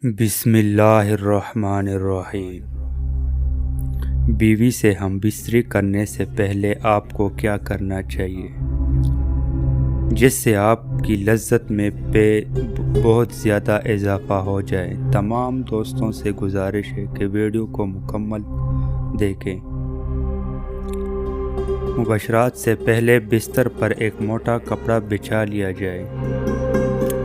بسم اللہ الرحمن الرحیم۔ بیوی سے ہم بستری کرنے سے پہلے آپ کو کیا کرنا چاہیے جس سے آپ کی لذت میں بہت زیادہ اضافہ ہو جائے؟ تمام دوستوں سے گزارش ہے کہ ویڈیو کو مکمل دیکھیں۔ مباشرات سے پہلے بستر پر ایک موٹا کپڑا بچھا لیا جائے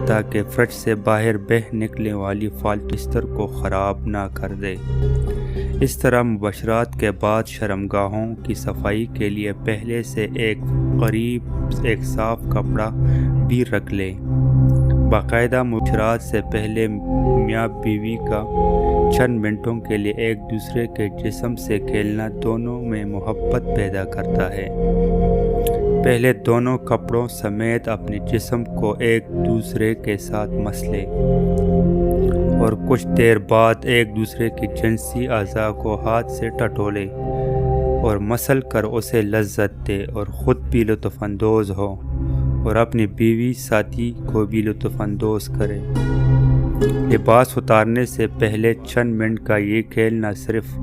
تاکہ فرش سے باہر بہہ نکلنے والی فالتو بستر کو خراب نہ کر دے۔ اس طرح مباشرات کے بعد شرمگاہوں کی صفائی کے لیے پہلے سے ایک صاف کپڑا بھی رکھ لیں۔ باقاعدہ مباشرات سے پہلے میاں بیوی کا چند منٹوں کے لیے ایک دوسرے کے جسم سے کھیلنا دونوں میں محبت پیدا کرتا ہے۔ پہلے دونوں کپڑوں سمیت اپنے جسم کو ایک دوسرے کے ساتھ مس لیں اور کچھ دیر بعد ایک دوسرے کی جنسی اعضاء کو ہاتھ سے ٹٹولیں اور مسل کر اسے لذت دے اور خود بھی لطف اندوز ہو اور اپنی بیوی ساتھی کو بھی لطف اندوز کرے۔ لباس اتارنے سے پہلے چند منٹ کا یہ کھیلنا صرف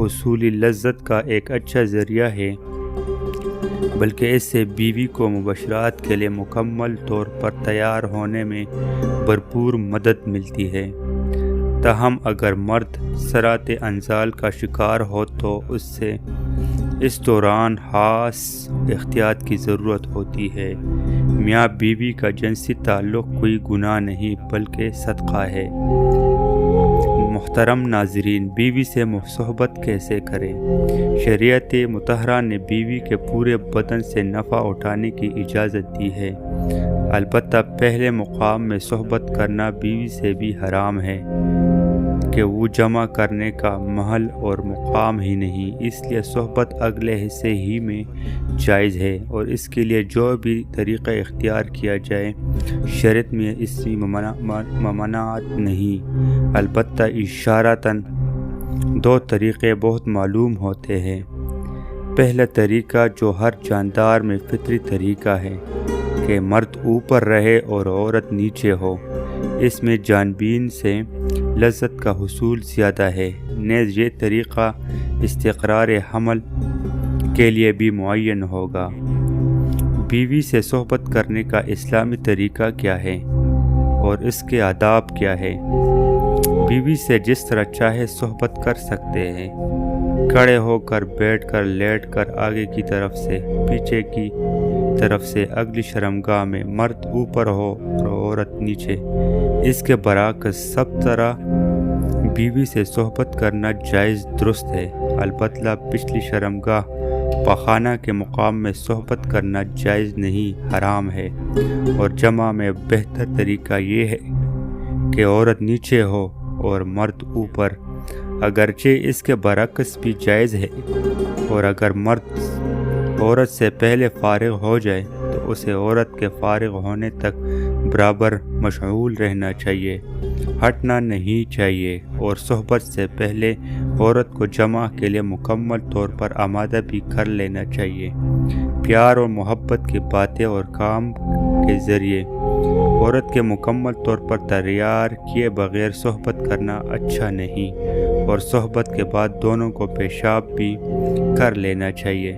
حصولی لذت کا ایک اچھا ذریعہ ہے بلکہ اس سے بیوی کو مباشرات کے لیے مکمل طور پر تیار ہونے میں بھرپور مدد ملتی ہے۔ تاہم اگر مرد سرات انزال کا شکار ہو تو اس دوران خاص احتیاط کی ضرورت ہوتی ہے۔ میاں بیوی کا جنسی تعلق کوئی گناہ نہیں بلکہ صدقہ ہے۔ محترم ناظرین، بیوی سے صحبت کیسے کریں؟ شریعت مطہرہ نے بیوی کے پورے بدن سے نفع اٹھانے کی اجازت دی ہے، البتہ پہلے مقام میں صحبت کرنا بیوی سے بھی حرام ہے کہ وہ جمع کرنے کا محل اور مقام ہی نہیں، اس لیے صحبت اگلے حصے ہی میں جائز ہے اور اس کے لیے جو بھی طریقہ اختیار کیا جائے شریعت میں اس کی ممانعت نہیں، البتہ اشارتاً دو طریقے بہت معلوم ہوتے ہیں۔ پہلا طریقہ جو ہر جاندار میں فطری طریقہ ہے کہ مرد اوپر رہے اور عورت نیچے ہو، اس میں جانبین سے لذت کا حصول زیادہ ہے۔ نیز یہ طریقہ استقرار حمل کے لیے بھی معین ہوگا۔ بیوی سے صحبت کرنے کا اسلامی طریقہ کیا ہے اور اس کے آداب کیا ہے؟ بیوی سے جس طرح چاہے صحبت کر سکتے ہیں، کھڑے ہو کر، بیٹھ کر، لیٹ کر، آگے کی طرف سے، پیچھے کی طرف سے، اگلی شرمگاہ میں، مرد اوپر ہو اور عورت نیچے۔ اس کے برعکس سب طرح بیوی سے صحبت کرنا جائز درست ہے، البتہ پچھلی شرمگاہ پخانہ کے مقام میں صحبت کرنا جائز نہیں، حرام ہے، اور جمع میں بہتر طریقہ یہ ہے کہ عورت نیچے ہو اور مرد اوپر، اگرچہ اس کے برعکس بھی جائز ہے، اور اگر مرد عورت سے پہلے فارغ ہو جائے تو اسے عورت کے فارغ ہونے تک برابر مشغول رہنا چاہیے، ہٹنا نہیں چاہیے، اور صحبت سے پہلے عورت کو جمع کے لیے مکمل طور پر آمادہ بھی کر لینا چاہیے۔ پیار اور محبت کی باتیں اور کام کے ذریعے عورت کے مکمل طور پر تیار کیے بغیر صحبت کرنا اچھا نہیں، اور صحبت کے بعد دونوں کو پیشاب بھی کر لینا چاہیے۔